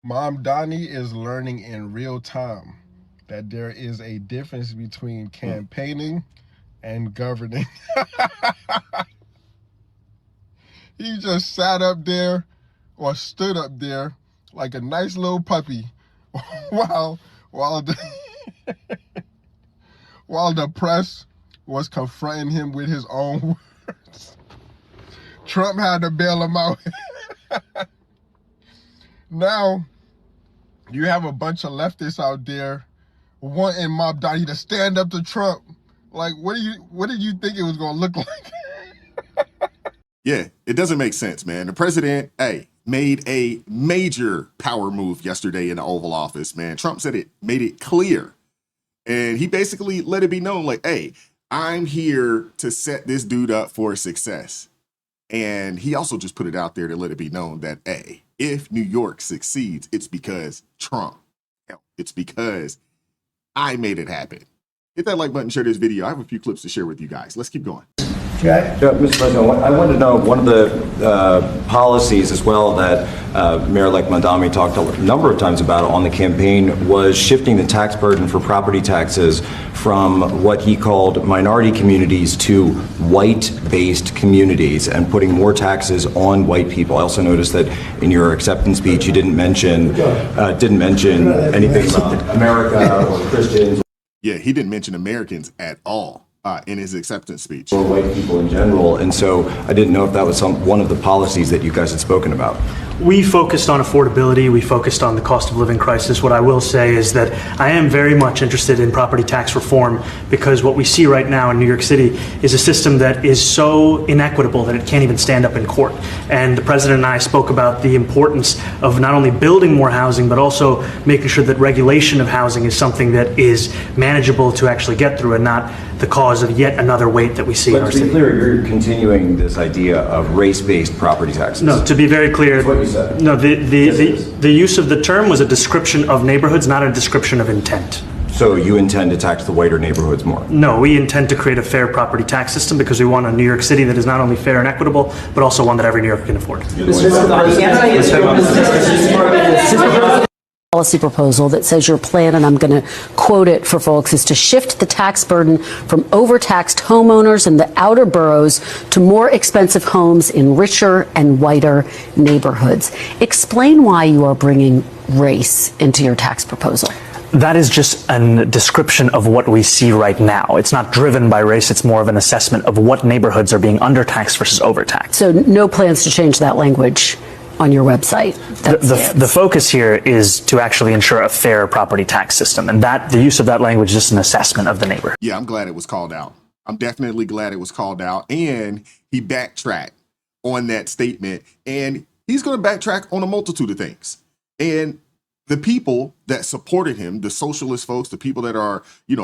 Mamdani is learning in real time that there is a difference between campaigning and governing. He just sat up there or stood up there like a nice little puppy while the while the press was confronting him with his own words. Trump had to bail him out. Now you have a bunch of leftists out there wanting Mamdani to stand up to Trump. Like, what did you think it was gonna look like? Yeah, it doesn't make sense, man. The president, made a major power move yesterday in the Oval Office, man. Trump said it, made it clear. And he basically let it be known, like, hey, I'm here to set this dude up for success. And he also just put it out there to let it be known that, hey, if New York succeeds, it's because Trump. It's because I made it happen. Hit that like button, share this video. I have a few clips to share with you guys. Let's keep going. Mr. President, I wanted to know one of the policies as well that Mayor-elect Mamdani talked a number of times about on the campaign was shifting the tax burden for property taxes from what he called minority communities to white-based communities and putting more taxes on white people. I also noticed that in your acceptance speech you didn't mention anything about America or Christians. Yeah, he didn't mention Americans at all in his acceptance speech. Or white people in general, and so I didn't know if that was one of the policies that you guys had spoken about. We focused on affordability. We focused on the cost of living crisis. What I will say is that I am very much interested in property tax reform because what we see right now in New York City is a system that is so inequitable that it can't even stand up in court. And the president and I spoke about the importance of not only building more housing, but also making sure that regulation of housing is something that is manageable to actually get through and not the cause of yet another weight that we see in our city. But to be clear, you're continuing this idea of race-based property taxes. No, to be very clear, that's what you said. No, the use of the term was a description of neighborhoods, not a description of intent. So you intend to tax the whiter neighborhoods more? No, we intend to create a fair property tax system because we want a New York City that is not only fair and equitable, but also one that every New Yorker can afford. Policy proposal that says your plan, and I'm going to quote it for folks, is to shift the tax burden from overtaxed homeowners in the outer boroughs to more expensive homes in richer and whiter neighborhoods. Explain why you are bringing race into your tax proposal. That is just a description of what we see right now. It's not driven by race. It's more of an assessment of what neighborhoods are being undertaxed versus overtaxed. So no plans to change that language on your website? The focus here is to actually ensure a fair property tax system, and that the use of that language is just an assessment of the neighborhood. Yeah, I'm glad it was called out. I'm definitely glad it was called out, and he backtracked on that statement, and he's going to backtrack on a multitude of things. And the people that supported him, the socialist folks, the people that are,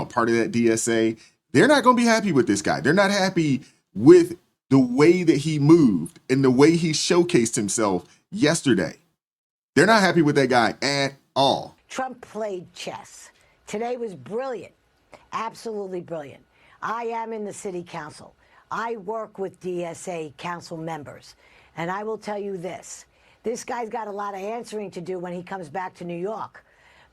part of that DSA, they're not going to be happy with this guy. They're not happy with the way that he moved and the way he showcased himself yesterday. They're not happy with that guy at all. Trump played chess. Today was brilliant, absolutely brilliant. I am in the city council. I work with DSA council members, and I will tell you this. This guy's got a lot of answering to do when he comes back to New York,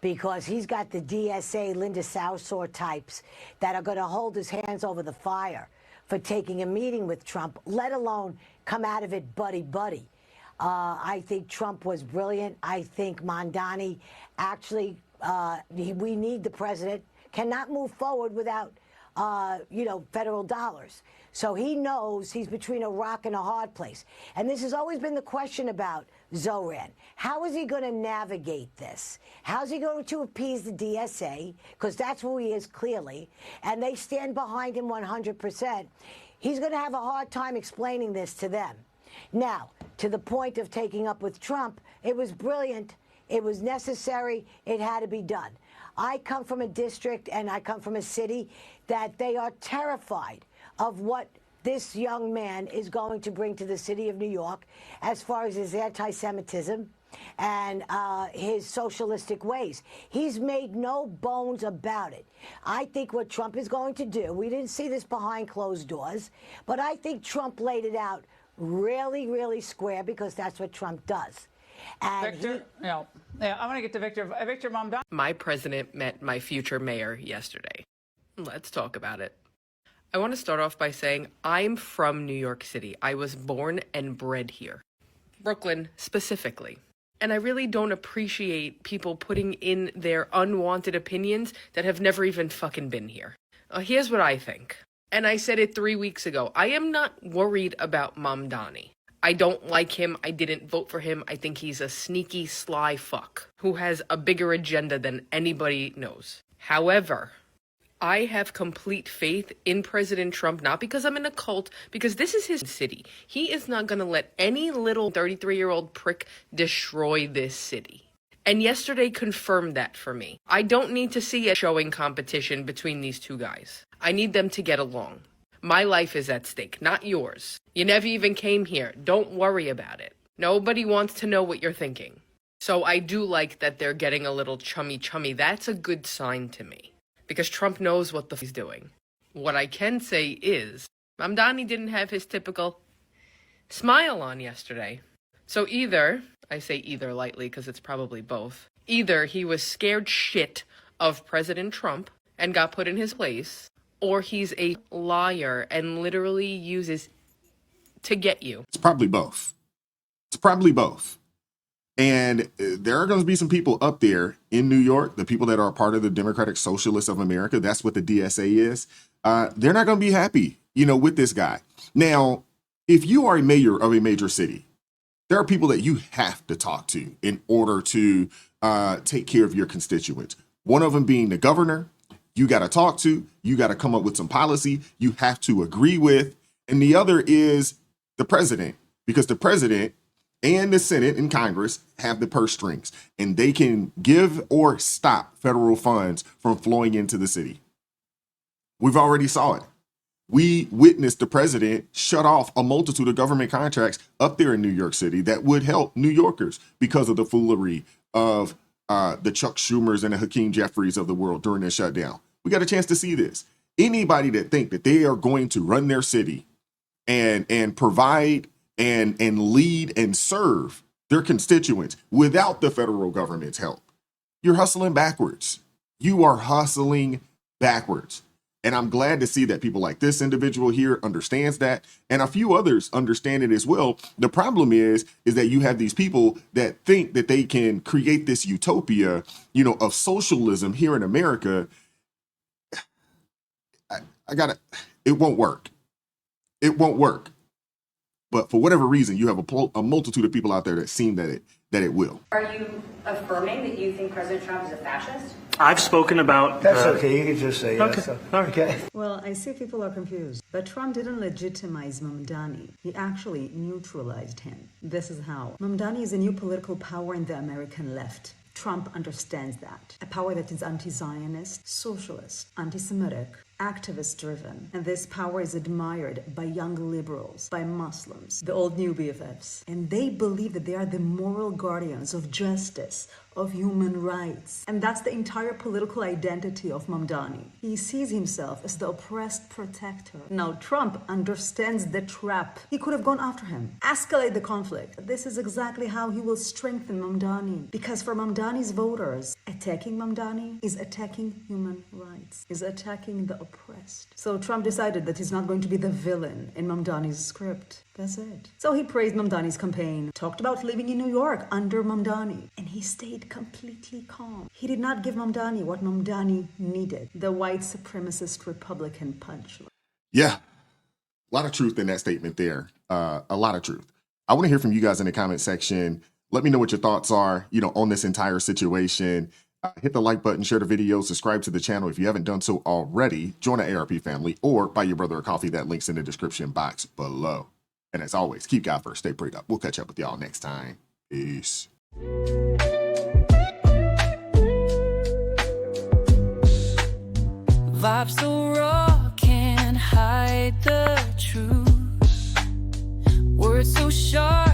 because he's got the DSA Linda Sarsour types that are going to hold his hands over the fire for taking a meeting with Trump, let alone come out of it buddy-buddy. I think Trump was brilliant. I think Mamdani actually, we need the president, cannot move forward without, federal dollars. So he knows he's between a rock and a hard place. And this has always been the question about Zoran. How is he going to navigate this? How's he going to appease the DSA? Because that's who he is clearly. And they stand behind him 100%. He's going to have a hard time explaining this to them. Now, to the point of taking up with Trump, it was brilliant. It was necessary. It had to be done. I come from a district and I come from a city that they are terrified of what this young man is going to bring to the city of New York as far as his anti-Semitism and his socialistic ways. He's made no bones about it. I think what Trump is going to do, we didn't see this behind closed doors, but I think Trump laid it out really, really square because that's what Trump does. And Victor, Yeah, I want to get to Victor Mamdani. My president met my future mayor yesterday. Let's talk about it. I want to start off by saying I'm from New York City. I was born and bred here. Brooklyn specifically. And I really don't appreciate people putting in their unwanted opinions that have never even fucking been here. Here's what I think. And I said it 3 weeks ago. I am not worried about Mamdani. I don't like him. I didn't vote for him. I think he's a sneaky, sly fuck who has a bigger agenda than anybody knows. However, I have complete faith in President Trump, not because I'm in a cult, because this is his city. He is not going to let any little 33-year-old prick destroy this city. And yesterday confirmed that for me. I don't need to see a showing competition between these two guys. I need them to get along. My life is at stake, not yours. You never even came here. Don't worry about it. Nobody wants to know what you're thinking. So I do like that they're getting a little chummy. That's a good sign to me. Because Trump knows what the f he's doing. What I can say is, Mamdani didn't have his typical smile on yesterday. So either, I say either lightly because it's probably both, either he was scared shit of President Trump and got put in his place, or he's a liar and literally uses to get you. It's probably both. It's probably both. And there are going to be some people up there in New York, the people that are a part of the Democratic Socialists of America, that's what the DSA is. They're not going to be happy, with this guy. Now, if you are a mayor of a major city, there are people that you have to talk to in order to take care of your constituents. One of them being the governor, you got to talk to, you got to come up with some policy you have to agree with. And the other is the president, because the president and the Senate and Congress have the purse strings, and they can give or stop federal funds from flowing into the city. We've already saw it. We witnessed the president shut off a multitude of government contracts up there in New York City that would help New Yorkers because of the foolery of the Chuck Schumers and the Hakeem Jeffries of the world during their shutdown. We got a chance to see this. Anybody that think that they are going to run their city and provide and lead and serve their constituents without the federal government's help, you're hustling backwards. You are hustling backwards. And I'm glad to see that people like this individual here understands that, and a few others understand it as well. The problem is that you have these people that think that they can create this utopia, of socialism here in America. It won't work. It won't work. But for whatever reason, you have a multitude of people out there that seem that it will. Are you affirming that you think President Trump is a fascist? I've spoken about... That's okay, you can just say okay. Yes. All right. Okay. Well, I see people are confused. But Trump didn't legitimize Mamdani. He actually neutralized him. This is how. Mamdani is a new political power in the American left. Trump understands that. A power that is anti-Zionist, socialist, anti-Semitic, activist-driven. And this power is admired by young liberals, by Muslims, the old new BFFs. And they believe that they are the moral guardians of justice, of human rights. And that's the entire political identity of Mamdani. He sees himself as the oppressed protector. Now, Trump understands the trap. He could have gone after him, escalate the conflict. This is exactly how he will strengthen Mamdani. Because for Mamdani's voters, attacking Mamdani is attacking human rights, is attacking the oppressed. So Trump decided that he's not going to be the villain in Mamdani's script. That's it. So he praised Mamdani's campaign, talked about living in New York under Mamdani, and he stayed completely calm. He did not give Mamdani what Mamdani needed, the white supremacist Republican punchline. Yeah, a lot of truth in that statement there. A lot of truth. I want to hear from you guys in the comment section. Let me know what your thoughts are, on this entire situation. Hit the like button, share the video, subscribe to the channel if you haven't done so already. Join the ARP family or buy your brother a coffee. That link's in the description box below. And as always, keep God first, stay prayed up. We'll catch up with y'all next time. Peace. Vibes so raw, can't hide the truth. Words so sharp.